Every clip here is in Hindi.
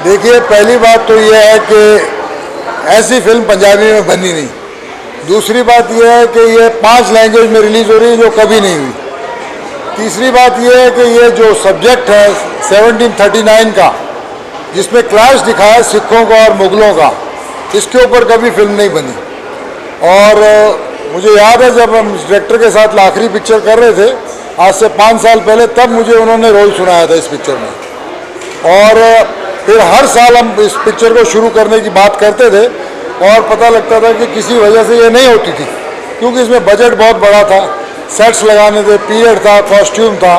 देखिए, पहली बात तो यह है कि ऐसी फिल्म पंजाबी में बनी नहीं। दूसरी बात यह है कि ये 5 लैंग्वेज में रिलीज़ हो रही है, जो कभी नहीं हुई। तीसरी बात यह है कि ये जो सब्जेक्ट है 1739 का, जिसमें क्लैश दिखाया है सिखों का और मुग़लों का, इसके ऊपर कभी फिल्म नहीं बनी। और मुझे याद है जब हम डायरेक्टर के साथ आखिरी पिक्चर कर रहे थे आज से 5 साल पहले, तब मुझे उन्होंने रोल सुनाया था इस पिक्चर में। और फिर हर साल हम इस पिक्चर को शुरू करने की बात करते थे और पता लगता था कि किसी वजह से ये नहीं होती थी, क्योंकि इसमें बजट बहुत बड़ा था, सेट्स लगाने थे, पीरियड था, कॉस्ट्यूम था।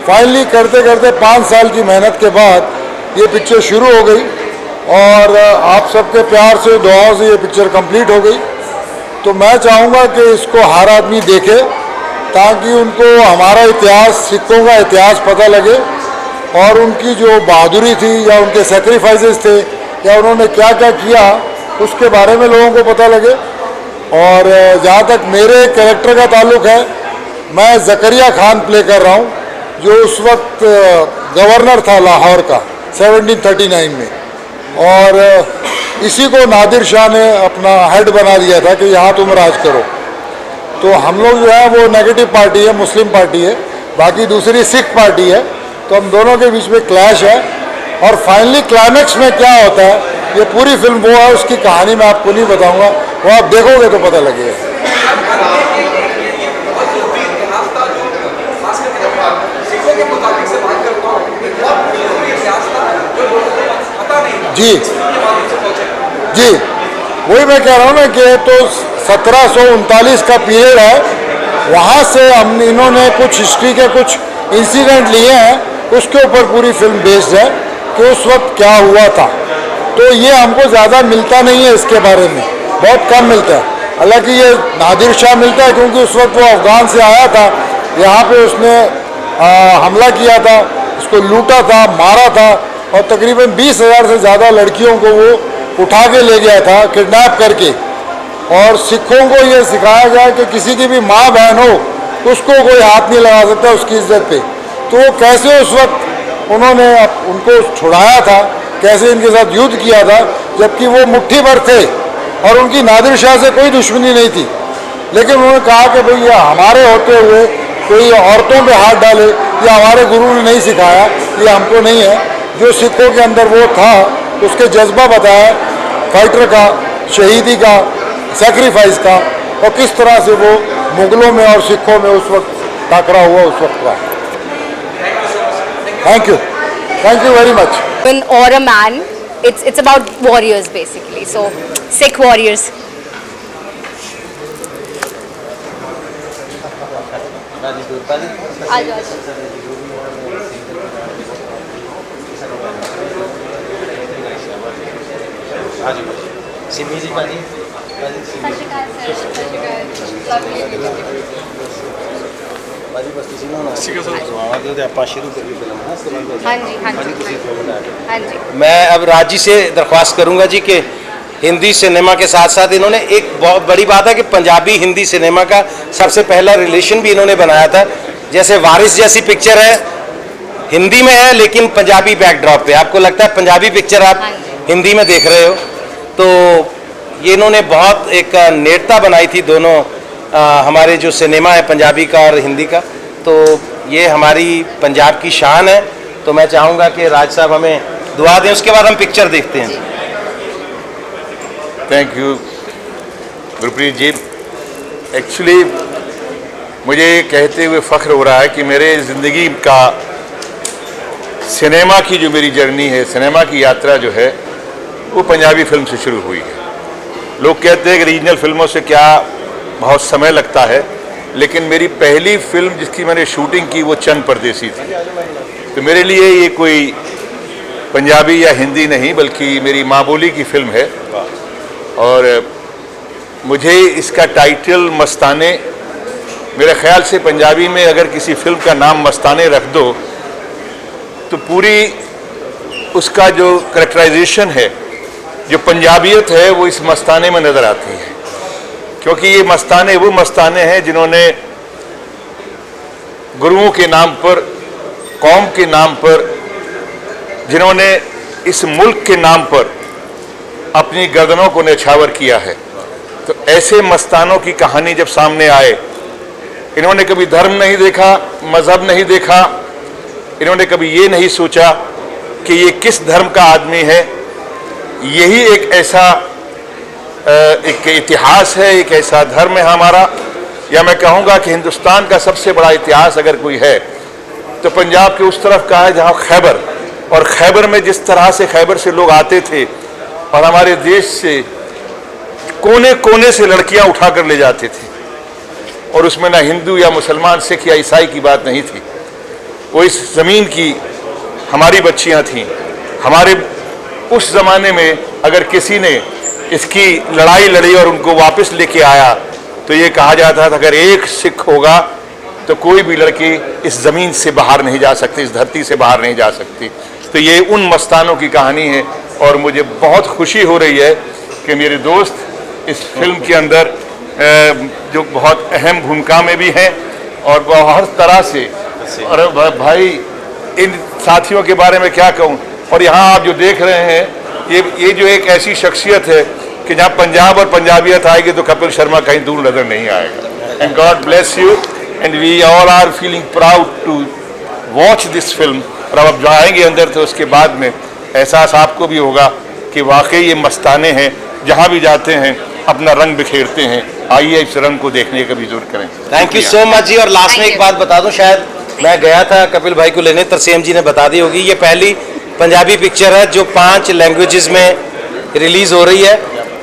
फाइनली करते करते 5 साल की मेहनत के बाद ये पिक्चर शुरू हो गई और आप सबके प्यार से, दुआओं से ये पिक्चर कंप्लीट हो गई। तो मैं चाहूँगा कि इसको हर आदमी देखे, ताकि उनको हमारा इतिहास, सिखों का इतिहास पता लगे और उनकी जो बहादुरी थी या उनके सेक्रीफाइसेस थे या उन्होंने क्या क्या किया, उसके बारे में लोगों को पता लगे। और जहाँ तक मेरे कैरेक्टर का ताल्लुक़ है, मैं ज़करिया खान प्ले कर रहा हूँ, जो उस वक्त गवर्नर था लाहौर का 1739 में, और इसी को नादिर शाह ने अपना हेड बना दिया था कि यहाँ तुम राज करो। तो हम लोग जो है वो नेगेटिव पार्टी है, मुस्लिम पार्टी है, बाकी दूसरी सिख पार्टी है। तो हम दोनों के बीच में क्लैश है और फाइनली क्लाइमैक्स में क्या होता है, ये पूरी फिल्म वो है, उसकी कहानी मैं आपको नहीं बताऊंगा, वो आप देखोगे तो पता लगेगा। जी जी, वही मैं कह रहा हूँ ना कि तो 1739 का पीरियड है, वहाँ से हम इन्होंने कुछ हिस्ट्री के कुछ इंसिडेंट लिए हैं, उसके ऊपर पूरी फिल्म बेस्ड है कि उस वक्त क्या हुआ था। तो ये हमको ज़्यादा मिलता नहीं है, इसके बारे में बहुत कम मिलता है। हालांकि ये नादिर शाह मिलता है, क्योंकि उस वक्त वो अफ़गान से आया था, यहाँ पे उसने हमला किया था, इसको लूटा था, मारा था और तकरीबन 20,000 से ज़्यादा लड़कियों को वो उठा के ले गया था, किडनैप करके। और सिखों को ये सिखाया गया कि किसी की भी माँ बहन हो, उसको कोई हाथ नहीं लगा सकता उसकी इज्जत पे। तो कैसे उस वक्त उन्होंने उनको छुड़ाया था, कैसे इनके साथ युद्ध किया था, जबकि वो मुट्ठी भर थे और उनकी नादिर शाह से कोई दुश्मनी नहीं थी। लेकिन उन्होंने कहा कि भाई ये हमारे होते हुए कोई औरतों पे हाथ डाले, या हमारे गुरु ने नहीं सिखाया, ये हमको नहीं है। जो सिखों के अंदर वो था, उसके जज्बा बताया फाइटर का, शहीदी का, सेक्रीफाइस का, और किस तरह से वो मुग़लों में और सिखों में उस वक्त टकरा हुआ उस वक्त का। Thank you very much. Or a man, it's about warriors basically, so Sikh warriors. Simi ji भाजी मैं अब राज जी से दरख्वास्त करूंगा जी कि हिंदी सिनेमा के साथ साथ इन्होंने एक बहुत बड़ी बात है कि पंजाबी हिंदी सिनेमा का सबसे पहला रिलेशन भी इन्होंने बनाया था। जैसे वारिस जैसी पिक्चर है, हिंदी में है लेकिन पंजाबी बैकड्रॉप पे, आपको लगता है पंजाबी पिक्चर आप हिंदी में देख रहे हो, तो ये इन्होंने बहुत एक नेड़ता बनाई थी दोनों हमारे जो सिनेमा है पंजाबी का और हिंदी का। तो ये हमारी पंजाब की शान है। तो मैं चाहूँगा कि राज साहब हमें दुआ दें, उसके बाद हम पिक्चर देखते हैं। Thank you Gurpreet ji. Actually मुझे कहते हुए फ़ख्र हो रहा है कि मेरे ज़िंदगी का सिनेमा की जो मेरी जर्नी है, सिनेमा की यात्रा जो है, वो पंजाबी फिल्म से शुरू हुई है। लोग कहते हैं कि रीजनल फिल्मों से क्या बहुत समय लगता है, लेकिन मेरी पहली फिल्म जिसकी मैंने शूटिंग की वो चंद परदेसी थी। तो मेरे लिए ये कोई पंजाबी या हिंदी नहीं, बल्कि मेरी माँ बोली की फिल्म है। और मुझे इसका टाइटल मस्ताने, मेरे ख्याल से पंजाबी में अगर किसी फिल्म का नाम मस्ताने रख दो तो पूरी उसका जो करैक्टराइजेशन है, जो पंजाबियत है, वो इस मस्ताने में नज़र आती है। क्योंकि ये मस्ताने वो मस्ताने हैं जिन्होंने गुरुओं के नाम पर, कौम के नाम पर, जिन्होंने इस मुल्क के नाम पर अपनी गर्दनों को न्यौछावर किया है। तो ऐसे मस्तानों की कहानी जब सामने आए, इन्होंने कभी धर्म नहीं देखा, मजहब नहीं देखा, इन्होंने कभी ये नहीं सोचा कि ये किस धर्म का आदमी है। यही एक ऐसा एक इतिहास है, एक ऐसा धर्म है हमारा, या मैं कहूँगा कि हिंदुस्तान का सबसे बड़ा इतिहास अगर कोई है तो पंजाब के उस तरफ का है जहाँ खैबर, और खैबर में जिस तरह से खैबर से लोग आते थे और हमारे देश से कोने कोने से लड़कियां उठाकर ले जाते थे, और उसमें ना हिंदू या मुसलमान, सिख या ईसाई की बात नहीं थी। वो इस ज़मीन की हमारी बच्चियां थीं। हमारे उस ज़माने में अगर किसी ने इसकी लड़ाई लड़ी और उनको वापस लेके आया तो ये कहा जाता था अगर एक सिख होगा तो कोई भी लड़की इस ज़मीन से बाहर नहीं जा सकती, इस धरती से बाहर नहीं जा सकती। तो ये उन मस्तानों की कहानी है, और मुझे बहुत खुशी हो रही है कि मेरे दोस्त इस फिल्म के अंदर जो बहुत अहम भूमिका में भी हैं और वो हर तरह से, और भाई इन साथियों के बारे में क्या कहूँ। और यहाँ आप जो देख रहे हैं ये जो एक ऐसी शख्सियत है कि जहाँ पंजाब और पंजाबियत आएगी तो कपिल शर्मा कहीं दूर नजर नहीं आएगा। And God bless you, and we all are feeling proud to watch this film. और अब जो आएंगे अंदर तो उसके बाद में एहसास आपको भी होगा कि वाकई ये मस्ताने हैं, जहाँ भी जाते हैं अपना रंग बिखेरते हैं। आइए इस रंग को देखने का भी जरूर करें। थैंक यू सो मच जी। और लास्ट में एक बात बता दूं, शायद मैं गया था कपिल भाई को लेने, तरसेम जी ने बता दी होगी, ये पहली पंजाबी पिक्चर है जो 5 लैंग्वेजेस में रिलीज हो रही है।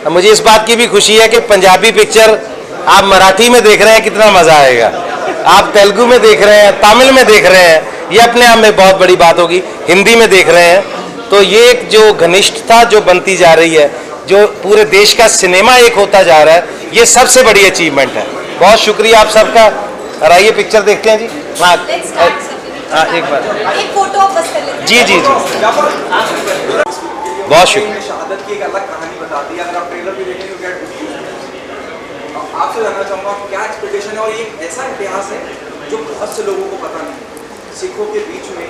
मुझे इस बात की भी खुशी है कि पंजाबी पिक्चर आप मराठी में देख रहे हैं, कितना मजा आएगा। आप तेलुगु में देख रहे हैं, तमिल में देख रहे हैं, ये अपने आप में बहुत बड़ी बात होगी। हिंदी में देख रहे हैं, तो ये एक जो घनिष्ठता जो बनती जा रही है, जो पूरे देश का सिनेमा एक होता जा रहा है, ये सबसे बड़ी अचीवमेंट है। बहुत शुक्रिया आप सबका। और आइए पिक्चर देखते हैं जी। हाँ एक बार एक फोटो बस कर लेते हैं। जी जी जी, बहुत शुक्रिया। शहादत की एक अलग कहानी बताती है। अगर आप ट्रेलर भी देखेंगे तो आपसे जानना चाहूँगा क्या एक्सपेक्टेशन है। और ये ऐसा इतिहास है जो बहुत से लोगों को पता नहीं। सिखों के बीच में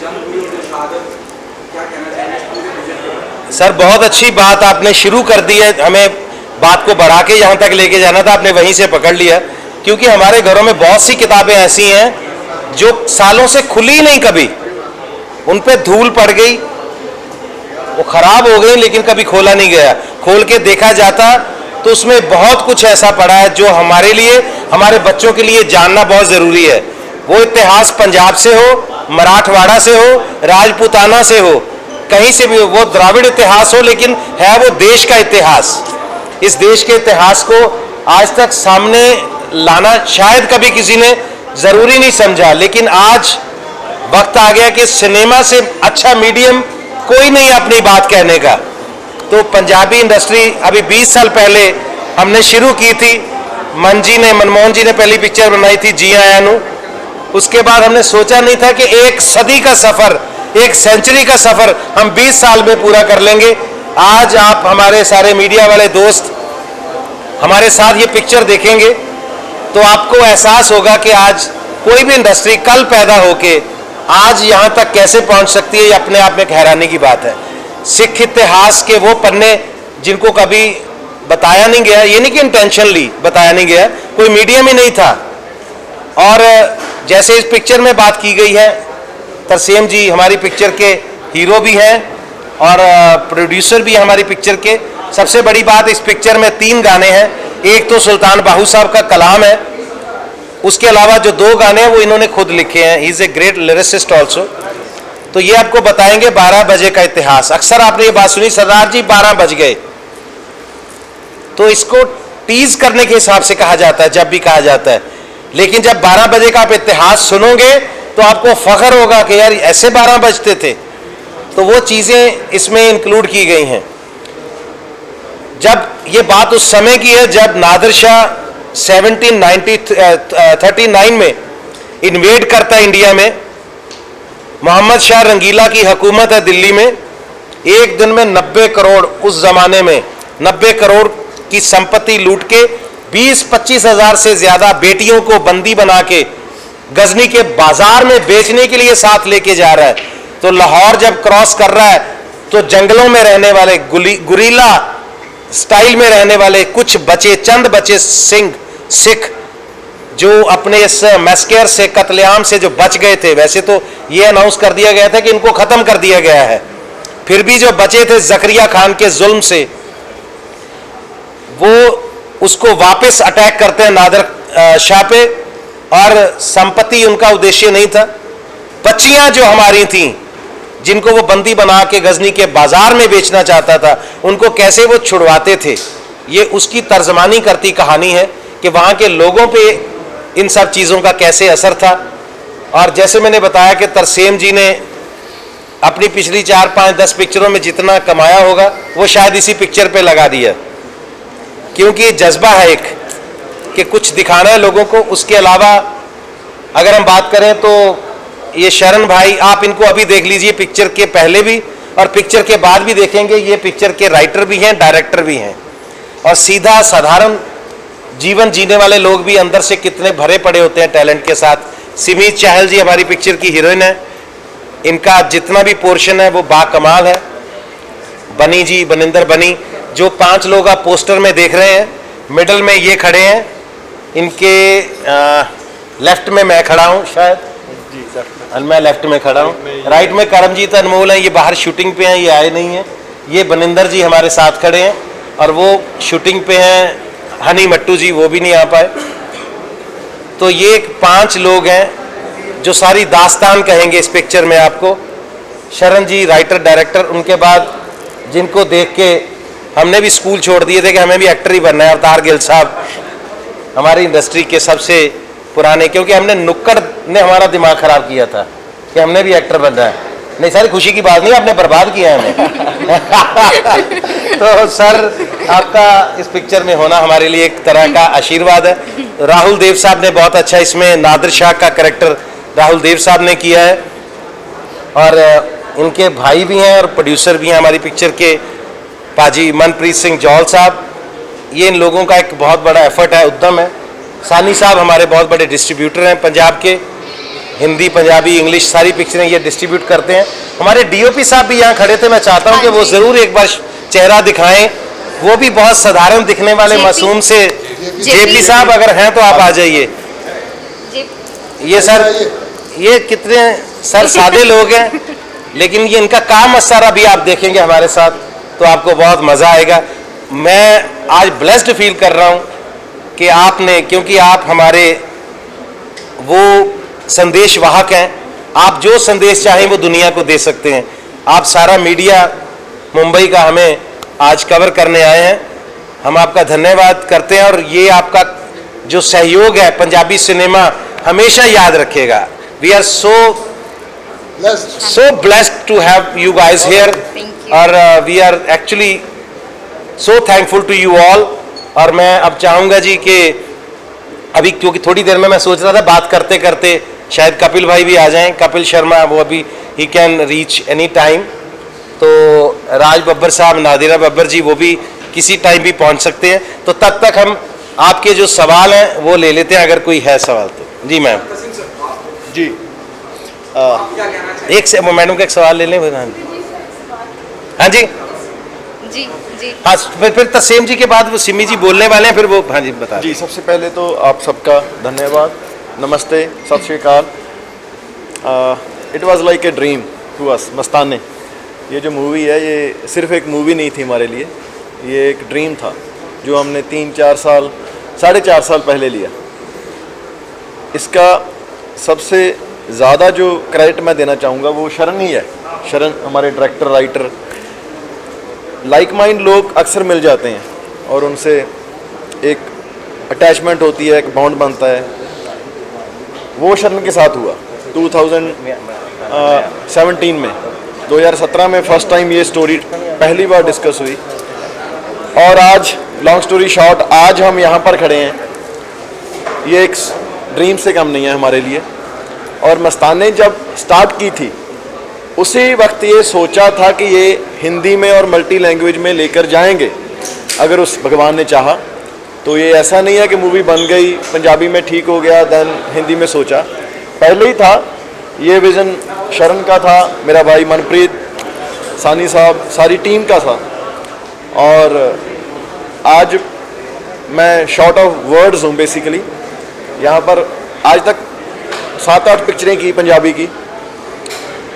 जंग हुई और शहादत, क्या कहना चाहिए? सर बहुत अच्छी बात आपने शुरू कर दी है। हमें बात को बढ़ा के यहाँ तक लेके जाना था, आपने वहीं से पकड़ लिया। क्योंकि हमारे घरों में बहुत सी किताबें ऐसी हैं जो सालों से खुली नहीं, कभी उन पे धूल पड़ गई, वो खराब हो गई, लेकिन कभी खोला नहीं गया। खोल के देखा जाता तो उसमें बहुत कुछ ऐसा पड़ा है जो हमारे लिए, हमारे बच्चों के लिए जानना बहुत ज़रूरी है। वो इतिहास पंजाब से हो, मराठवाड़ा से हो, राजपूताना से हो, कहीं से भी हो, वो द्राविड़ इतिहास हो, लेकिन है वो देश का इतिहास। इस देश के इतिहास को आज तक सामने लाना शायद कभी किसी ने ज़रूरी नहीं समझा, लेकिन आज वक्त आ गया कि सिनेमा से अच्छा मीडियम कोई नहीं है अपनी बात कहने का। तो पंजाबी इंडस्ट्री अभी 20 साल पहले हमने शुरू की थी। मनमोहन जी ने पहली पिक्चर बनाई थी जी आया नू। उसके बाद हमने सोचा नहीं था कि एक सदी का सफ़र, एक सेंचुरी का सफ़र हम 20 साल में पूरा कर लेंगे। आज आप हमारे सारे मीडिया वाले दोस्त हमारे साथ ये पिक्चर देखेंगे तो आपको एहसास होगा कि आज कोई भी इंडस्ट्री कल पैदा होके आज यहाँ तक कैसे पहुँच सकती है। ये अपने आप में एक हैरानी की बात है। सिख इतिहास के वो पन्ने जिनको कभी बताया नहीं गया, ये नहीं कि इंटेंशनली बताया नहीं गया, कोई मीडियम ही नहीं था। और जैसे इस पिक्चर में बात की गई है, तरसेम जी हमारी पिक्चर के हीरो भी हैं और प्रोड्यूसर भी हैं हमारी पिक्चर के। सबसे बड़ी बात, इस पिक्चर में 3 गाने हैं। एक तो सुल्तान बाहू साहब का कलाम है, उसके अलावा जो 2 गाने हैं वो इन्होंने खुद लिखे हैं। He is a great lyricist also. तो ये आपको बताएंगे 12 बजे का इतिहास। अक्सर आपने ये बात सुनी, सरदार जी 12 बज गए, तो इसको टीज करने के हिसाब से कहा जाता है जब भी कहा जाता है। लेकिन जब 12 बजे का आप इतिहास सुनोगे तो आपको फख्र होगा कि यार ऐसे 12 बजते थे। तो वो चीज़ें इसमें इंक्लूड की गई हैं। जब ये बात उस समय की है जब नादिर शाह 1739 में इन्वेड करता है इंडिया में। मोहम्मद शाह रंगीला की हुकूमत है दिल्ली में। एक दिन में 90 करोड़, उस ज़माने में 90 करोड़ की संपत्ति लूट के 20-25 हज़ार से ज़्यादा बेटियों को बंदी बना के गजनी के बाजार में बेचने के लिए साथ लेके जा रहा है। तो लाहौर जब क्रॉस कर रहा है तो जंगलों में रहने वाले गुरीला स्टाइल में रहने वाले कुछ बचे, चंद बचे सिख जो अपने इस मैस्केर से, कत्लेआम से जो बच गए थे। वैसे तो ये अनाउंस कर दिया गया था कि इनको खत्म कर दिया गया है, फिर भी जो बचे थे जकरिया खान के जुल्म से, वो उसको वापस अटैक करते हैं नादर शाह पे, और संपत्ति उनका उद्देश्य नहीं था। बच्चियां जो हमारी थीं, जिनको वो बंदी बना के गजनी के बाजार में बेचना चाहता था, उनको कैसे वो छुड़वाते थे, ये उसकी तर्जमानी करती कहानी है कि वहाँ के लोगों पे इन सब चीज़ों का कैसे असर था। और जैसे मैंने बताया कि तरसेम जी ने अपनी पिछली 4, 5, 10 पिक्चरों में जितना कमाया होगा वो शायद इसी पिक्चर पे लगा दिया, क्योंकि जज्बा है एक कि कुछ दिखाना है लोगों को। उसके अलावा अगर हम बात करें तो ये शरण भाई, आप इनको अभी देख लीजिए, पिक्चर के पहले भी और पिक्चर के बाद भी देखेंगे, ये पिक्चर के राइटर भी हैं, डायरेक्टर भी हैं, और सीधा साधारण जीवन जीने वाले लोग भी अंदर से कितने भरे पड़े होते हैं टैलेंट के साथ। सिमी चाहल जी हमारी पिक्चर की हीरोइन है, इनका जितना भी पोर्शन है वो बाकमाल है। बनी जी, बनिंदर बनी, जो 5 लोग आप पोस्टर में देख रहे हैं, मिडल में ये खड़े हैं, इनके लेफ्ट में मैं खड़ा हूँ शायद, मैं लेफ्ट में खड़ा हूँ, राइट में करमजीत अनमोल हैं, ये बाहर शूटिंग पे हैं, ये आए नहीं हैं। ये बनिंदर जी हमारे साथ खड़े हैं और वो शूटिंग पे हैं। हनी मट्टू जी वो भी नहीं आ पाए। तो ये 5 लोग हैं जो सारी दास्तान कहेंगे इस पिक्चर में आपको। शरण जी राइटर डायरेक्टर, उनके बाद जिनको देख के हमने भी स्कूल छोड़ दिए थे कि हमें भी एक्टर ही बनना है, अवतार गिल साहब हमारी इंडस्ट्री के सबसे पुराने, क्योंकि हमने नुक्कड़ ने हमारा दिमाग खराब किया था कि हमने भी एक्टर बनना है। नहीं, सारी खुशी की बात नहीं, आपने बर्बाद किया है हमें। तो सर आपका इस पिक्चर में होना हमारे लिए एक तरह का आशीर्वाद है। राहुल देव साहब ने बहुत अच्छा इसमें नादिर शाह का कैरेक्टर राहुल देव साहब ने किया है, और इनके भाई भी हैं और प्रोड्यूसर भी हैं हमारी पिक्चर के, पाजी मनप्रीत सिंह जौल साहब। ये इन लोगों का एक बहुत बड़ा एफर्ट है, उद्यम है। सानी साहब हमारे बहुत बड़े डिस्ट्रीब्यूटर हैं पंजाब के, हिंदी, पंजाबी, इंग्लिश सारी पिक्चरें ये डिस्ट्रीब्यूट करते हैं। हमारे डीओपी साहब भी यहाँ खड़े थे, मैं चाहता हूँ कि वो ज़रूर एक बार चेहरा दिखाएं। वो भी बहुत साधारण दिखने वाले मासूम से जेपी साहब अगर हैं तो आप आ जाइए। ये सर, ये कितने सर सादे लोग हैं, लेकिन ये इनका काम सारा भी आप देखेंगे हमारे साथ तो आपको बहुत मज़ा आएगा। मैं आज ब्लेस्ड फील कर रहा हूँ कि आपने, क्योंकि आप हमारे वो संदेश वाहक हैं, आप जो संदेश चाहें वो दुनिया को दे सकते हैं। आप सारा मीडिया मुंबई का हमें आज कवर करने आए हैं, हम आपका धन्यवाद करते हैं, और ये आपका जो सहयोग है पंजाबी सिनेमा हमेशा याद रखेगा। We are so blessed to have you guys here, और we are actually so thankful to you all. और मैं अब चाहूँगा जी कि अभी, क्योंकि थोड़ी देर में मैं सोच रहा था बात करते करते शायद कपिल भाई भी आ जाएं, कपिल शर्मा, वो अभी he can reach any time. तो राज बब्बर साहब, नादिरा बब्बर जी, वो भी किसी टाइम भी पहुंच सकते हैं। तो तब तक हम आपके जो सवाल हैं वो ले लेते हैं, अगर कोई है सवाल तो। जी मैम। जी क्या एक से मैडम का एक सवाल ले लें। हाँ जी जी जी। हाँ, फिर तरसेम जी के बाद वो सिमी जी बोलने वाले हैं, फिर वो हाँ जी बता। जी, सबसे पहले तो आप सबका धन्यवाद, नमस्ते, सत श्री अकाल। It was like a dream to us, Mastaney. ये जो मूवी है ये सिर्फ एक मूवी नहीं थी हमारे लिए, ये एक ड्रीम था जो हमने 3-4 साल, 4.5 साल पहले लिया। इसका सबसे ज़्यादा जो क्रेडिट मैं देना चाहूँगा वो शरण ही है। शरण हमारे डायरेक्टर, राइटर, लाइक माइंड लोग अक्सर मिल जाते हैं और उनसे एक अटैचमेंट होती है, एक बॉन्ड बनता है। वो शरण के साथ हुआ 2017 में। 2017 में फर्स्ट टाइम ये स्टोरी पहली बार डिस्कस हुई, और आज लॉन्ग स्टोरी शॉर्ट, आज हम यहाँ पर खड़े हैं, ये एक ड्रीम से कम नहीं है हमारे लिए। और मस्ताने जब स्टार्ट की थी उसी वक्त ये सोचा था कि ये हिंदी में और मल्टी लैंग्वेज में लेकर जाएंगे अगर उस भगवान ने चाहा। तो ये ऐसा नहीं है कि मूवी बन गई, पंजाबी में ठीक हो गया, देन हिंदी में सोचा, पहले ही था। ये विज़न शरण का था, मेरा भाई मनप्रीत सानी साहब, सारी टीम का था। और आज मैं शॉर्ट ऑफ वर्ड्स हूँ बेसिकली। यहाँ पर आज तक 7-8 पिक्चरें की पंजाबी की,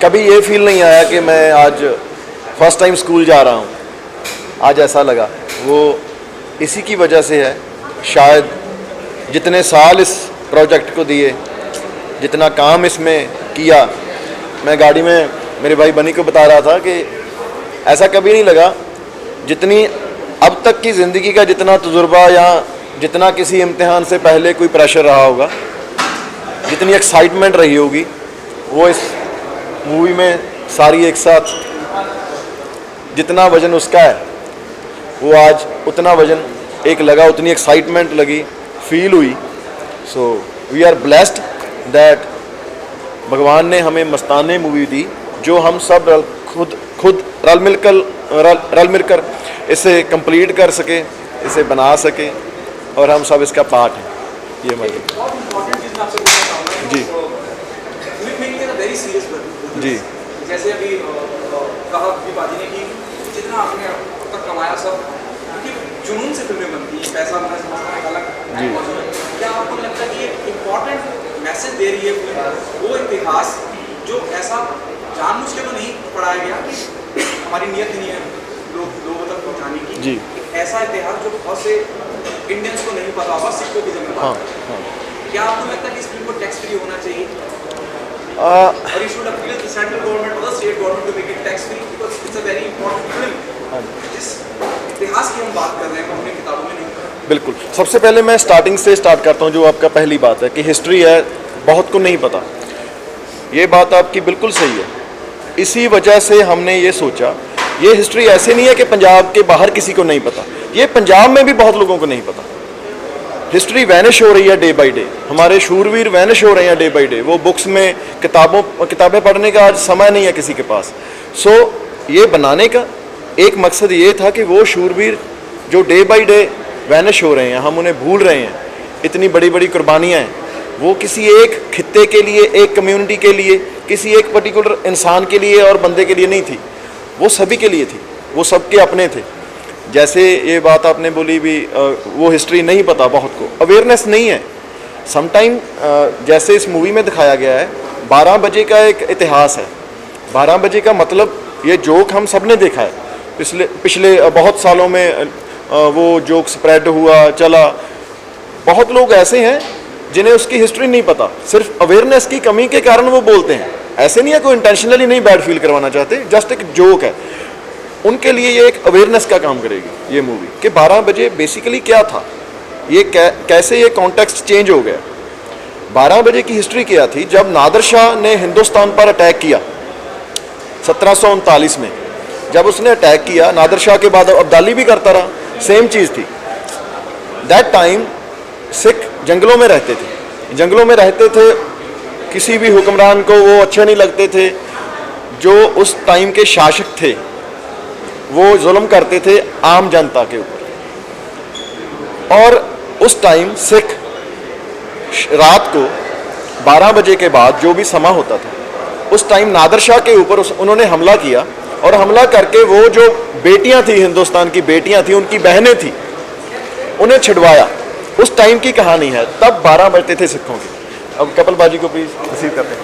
कभी ये फील नहीं आया कि मैं आज फर्स्ट टाइम स्कूल जा रहा हूँ। आज ऐसा लगा, वो इसी की वजह से है शायद। जितने साल इस प्रोजेक्ट को दिए, जितना काम इसमें किया, मैं गाड़ी में मेरे भाई बनी को बता रहा था कि ऐसा कभी नहीं लगा जितनी अब तक की ज़िंदगी का जितना तजुर्बा या जितना किसी इम्तिहान से पहले कोई प्रेशर रहा होगा, जितनी एक्साइटमेंट रही होगी, वो इस मूवी में सारी एक साथ जितना वज़न उसका है वो आज उतना वज़न एक लगा, उतनी एक्साइटमेंट लगी, फील हुई। So we are blessed that भगवान ने हमें मस्ताने मूवी दी, जो हम सब खुद रल मिलकर इसे कंप्लीट कर सके, इसे बना सके, और हम सब इसका पार्ट हैं। ये मतलब बहुत इम्पोर्टेंट चीज़ मैं आपसे पूछना चाहूँगा जी film making is a very serious business. जी जैसे अभी कहा बाजी ने कि जितना आपने अब तक कमाया सब, क्योंकि जुनून से फिल्में बनती हैं, पैसा बना समझना एक अलग जी। मौजूद है। क्या आपको लगता है कि एक इम्पॉर्टेंट मैसेज दे रही है फिल्म, वो इतिहास जो ऐसा जानबूझ के तो नहीं पढ़ाया गया कि हमारी नीयत नहीं है लोगों तक पहुँचाने की, जी। एक ऐसा इतिहास जो बहुत से इंडियंस को नहीं पता होगा, सिखों की जमीन हाँ पर। हाँ। क्या आपको लगता है कि इस फिल्म को टैक्स फ्री होना चाहिए? और you should appeal to the central government or the state government to make it tax free because it's a very important film. जिस इतिहास की हम बात कर रहे हैं वो हमने किताबों में नहीं पढ़ा। बिल्कुल। सबसे पहले मैं स्टार्टिंग से स्टार्ट करता हूँ, जो आपका पहली बात है कि हिस्ट्री है, बहुत को नहीं पता। ये बात आपकी बिल्कुल सही है। इसी वजह से हमने ये सोचा, ये हिस्ट्री ऐसे नहीं है कि पंजाब के बाहर किसी को नहीं पता, ये पंजाब में भी बहुत लोगों को नहीं पता। हिस्ट्री वैनिश हो रही है डे बाय डे, हमारे शूरवीर वैनिश हो रहे हैं डे बाय डे। वो बुक्स में किताबें पढ़ने का आज समय नहीं है किसी के पास। सो ये बनाने का एक मकसद ये था कि वो शूरवीर जो डे बाय डे वैनिश हो रहे हैं, हम उन्हें भूल रहे हैं, इतनी बड़ी बड़ी कुर्बानियाँ हैं, वो किसी एक खित्ते के लिए, एक कम्युनिटी के लिए, किसी एक पर्टिकुलर इंसान के लिए और बंदे के लिए नहीं थी, वो सभी के लिए थी, वो सबके अपने थे। जैसे ये बात आपने बोली भी, वो हिस्ट्री नहीं पता बहुत को, अवेयरनेस नहीं है समटाइम। जैसे इस मूवी में दिखाया गया है, 12 बजे का एक इतिहास है। 12 बजे का मतलब, ये जोक हम सब ने देखा है पिछले बहुत सालों में, वो जोक स्प्रेड हुआ चला। बहुत लोग ऐसे हैं जिन्हें उसकी हिस्ट्री नहीं पता, सिर्फ अवेयरनेस की कमी के कारण वो बोलते हैं। ऐसे नहीं है, कोई इंटेंशनली नहीं बैड फील करवाना चाहते, जस्ट एक जोक है। उनके लिए ये एक अवेयरनेस का काम करेगी ये मूवी, कि 12 बजे बेसिकली क्या था, ये कैसे ये कॉन्टेक्स्ट चेंज हो गया। 12 बजे की हिस्ट्री क्या थी, जब नादिर शाह ने हिंदुस्तान पर अटैक किया 1739 में, जब उसने अटैक किया, नादिर शाह के बाद अब्दाली भी करता रहा, सेम चीज़ थी। दैट टाइम सिख जंगलों में रहते थे, जंगलों में रहते थे, किसी भी हुक्मरान को वो अच्छे नहीं लगते थे। जो उस टाइम के शासक थे वो जुल्म करते थे आम जनता के ऊपर। और उस टाइम सिख रात को 12 बजे के बाद जो भी समा होता था, उस टाइम नादिर शाह के ऊपर उन्होंने हमला किया, और हमला करके वो जो बेटियां थी, हिंदुस्तान की बेटियां थी, उनकी बहनें थी, उन्हें छिड़वाया। उस टाइम की कहानी है, तब 12 बजते थे सिखों के। अब कपिल बाजी को प्लीज रिसीव करते हैं।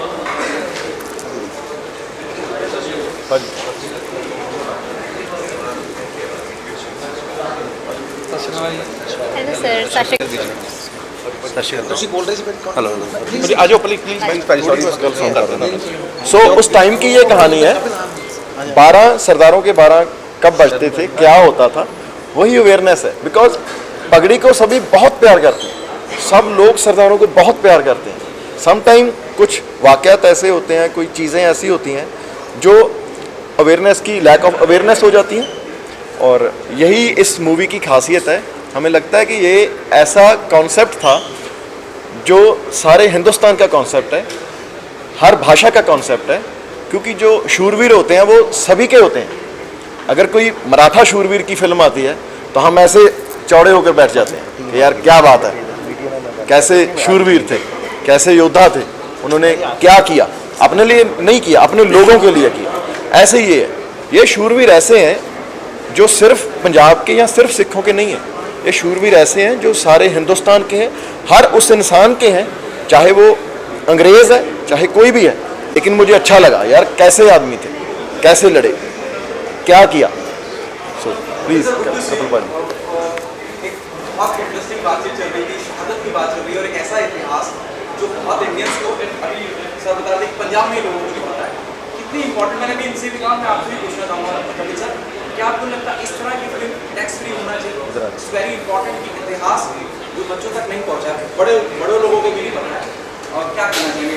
हेलो सर, आज सो उस टाइम की ये कहानी है। 12 सरदारों के 12 कब बजते थे, क्या होता था, वही अवेयरनेस है। बिकॉज पगड़ी को सभी बहुत प्यार करते हैं, सब लोग सरदारों को बहुत प्यार करते हैं। समटाइम कुछ वाक़यात ऐसे होते हैं, कोई चीज़ें ऐसी होती हैं जो अवेयरनेस की लैक ऑफ अवेयरनेस हो जाती हैं, और यही इस मूवी की खासियत है। हमें लगता है कि ये ऐसा कॉन्सेप्ट था जो सारे हिंदुस्तान का कॉन्सेप्ट है, हर भाषा का कॉन्सेप्ट है, क्योंकि जो शूरवीर होते हैं वो सभी के होते हैं। अगर कोई मराठा शूरवीर की फिल्म आती है तो हम ऐसे चौड़े होकर बैठ जाते हैं कि यार क्या बात है, कैसे शूरवीर थे, कैसे योद्धा थे, उन्होंने क्या किया, अपने लिए नहीं किया, अपने लोगों के लिए किया। ऐसे ही ये है ये शूरवीर ऐसे हैं जो सिर्फ पंजाब के या सिर्फ सिखों के नहीं हैं, ये शूरवीर ऐसे हैं जो सारे हिंदुस्तान के हैं, हर उस इंसान के हैं, चाहे वो अंग्रेज़ है चाहे कोई भी है। लेकिन मुझे अच्छा लगा यार कैसे आदमी थे, कैसे लड़े, क्या किया। सो प्लीज़ कपिल भाई। एक बहुत इंटरेस्टिंग बातचीत चल रही थी, शहादत की बात चल रही है और एक ऐसा इतिहास जो बहुत इंडियंस को अभी सर बता दें पंजाब में लोगों को नहीं पता है कितनी इंपॉर्टेंट। मैंने भी इनसे भी कहा, मैं आपसे भी पूछना चाहूँगा कपिल सर, क्या आपको लगता है इस तरह की फिल्म टैक्स फ्री होना चाहिए? इट्स वेरी इंपॉर्टेंट कि इतिहास जो बच्चों तक नहीं पहुँचा है, बड़े लोगों को भी नहीं पता है, और क्या करना चाहिए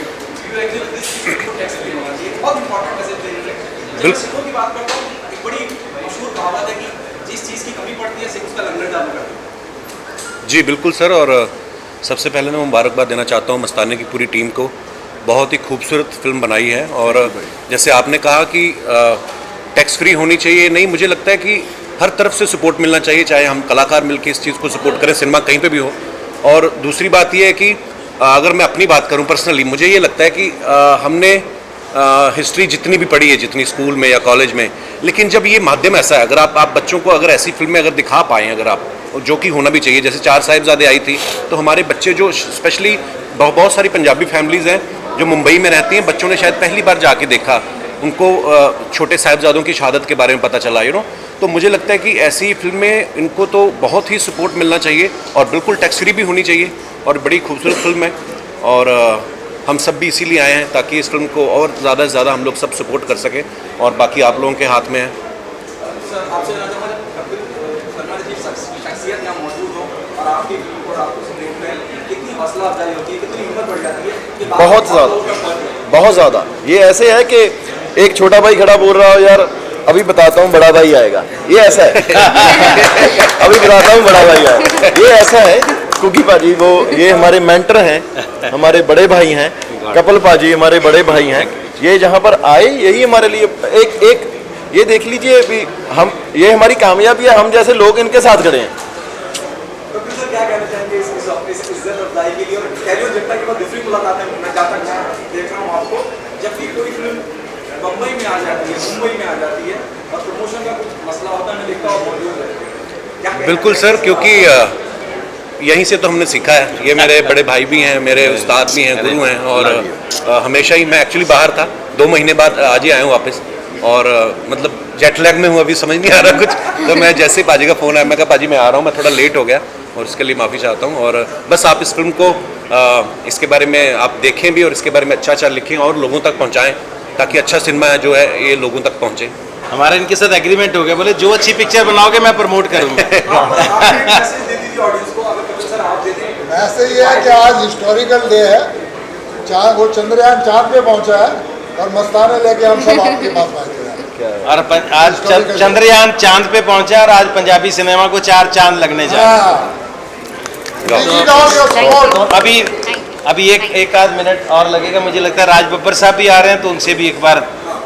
टैक्स फ्री होना चाहिए, बहुत इंपॉर्टेंट मैसेज दे रही है। जब सिखों की बात करता हूँ, एक बड़ी मशहूर कहावत है कि जिस चीज़ की कमी पड़ती है सिख उसका लंगर चालू करते हैं। जी बिल्कुल सर, और सबसे पहले मैं मुबारकबाद देना चाहता हूँ मस्ताने की पूरी टीम को, बहुत ही खूबसूरत फिल्म बनाई है। और जैसे आपने कहा कि टैक्स फ्री होनी चाहिए, नहीं मुझे लगता है कि हर तरफ से सपोर्ट मिलना चाहिए, चाहे हम कलाकार मिलकर इस चीज़ को सपोर्ट करें, सिनेमा कहीं पे भी हो। और दूसरी बात यह है कि अगर मैं अपनी बात करूं पर्सनली, मुझे ये लगता है कि हमने हिस्ट्री जितनी भी पढ़ी है, जितनी स्कूल में या कॉलेज में, लेकिन जब ये माध्यम ऐसा है, अगर आप बच्चों को अगर ऐसी फिल्में अगर दिखा पाएँ, अगर आप, जो कि होना भी चाहिए, जैसे चार साहिबजादे आई थी, तो हमारे बच्चे जो स्पेशली बहुत सारी पंजाबी फैमिलीज़ हैं जो मुंबई में रहती हैं, बच्चों ने शायद पहली बार जाके देखा, उनको छोटे साहिबजादों की शहादत के बारे में पता चला, तो मुझे लगता है कि ऐसी फिल्में इनको तो बहुत ही सपोर्ट मिलना चाहिए और बिल्कुल टैक्स फ्री भी होनी चाहिए। और बड़ी खूबसूरत फिल्म है और हम सब भी इसीलिए आए हैं ताकि इस फिल्म को और ज़्यादा से ज़्यादा हम लोग सब सपोर्ट कर सकें, और बाकी आप लोगों के हाथ में है। सर आपसे जानना चाहूँगा, कपिल शर्मा जी शख्सियत यहाँ मौजूद हो और आपकी फिल्म और आपको देखने में कितनी हौसला अफजाई होती है, कितनी हिम्मत बढ़ जाती है कि बहुत ज़्यादा। ये ऐसे है कि एक छोटा भाई खड़ा बोल रहा हो, यार अभी बताता हूँ बड़ा भाई आएगा, ये ऐसा है अभी बताता हूँ बड़ा भाई आएगा, ये ऐसा है। कुकी पाजी वो ये हमारे मेंटर हैं, हमारे बड़े भाई हैं, कपिल पाजी हमारे बड़े भाई हैं, ये जहाँ पर आए यही हमारे लिए एक ये देख लीजिए अभी हम, ये हमारी कामयाबी है, हम जैसे लोग इनके साथ खड़े हैं। कपिल सर क्या कहना चाहेंगे इस इज्जत अफजाई के लिए? और कैरियर जट्टा के बाद दूसरी मुलाकात है, मैं जहाँ तक मैं देख रहा हूँ आपको, जब भी कोई फिल्म बम्बई में आ जाती है, मुंबई में आ जाती है और प्रमोशन का कुछ मसला होता है, मैं देखता हूँ मौजूद है। बिल्कुल सर, क्योंकि यहीं से तो हमने सीखा है, ये मेरे बड़े भाई भी हैं, मेरे उस्ताद भी हैं, गुरु हैं, और हमेशा ही मैं एक्चुअली बाहर था, 2 महीने बाद आज ही आया हूँ वापस, और मतलब जेट लैग में हूँ, अभी समझ नहीं आ रहा कुछ, तो मैं जैसे ही पाजी का फ़ोन आया मैं कहा पाजी मैं आ रहा हूँ, मैं थोड़ा लेट हो गया और इसके लिए माफ़ी चाहता हूँ। और बस आप इस फिल्म को इसके बारे में आप देखें भी और इसके बारे में अच्छा लिखें और लोगों तक पहुँचाएँ, ताकि अच्छा सिनेमा है जो है ये लोगों तक पहुँचे। हमारा इनके साथ एग्रीमेंट हो गया, बोले जो अच्छी पिक्चर बनाओगे मैं प्रमोट करूँगा। ऐसे ही है कि आज हिस्टोरिकल डे है, वो चंद्रयान चांद पे पहुंचा है और मस्ताने लेके हम सब आपके पास आए थे। और आज चंद्रयान चांद पे पहुंचा और आज पंजाबी सिनेमा को 4 चांद लगने जा अभी एक आध मिनट और लगेगा, मुझे लगता है राज बब्बर साहब भी आ रहे हैं, तो उनसे भी एक बार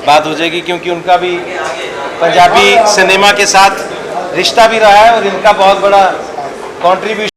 बात हो जाएगी, क्योंकि उनका भी पंजाबी सिनेमा के साथ रिश्ता भी रहा है और इनका बहुत बड़ा कॉन्ट्रीब्यूशन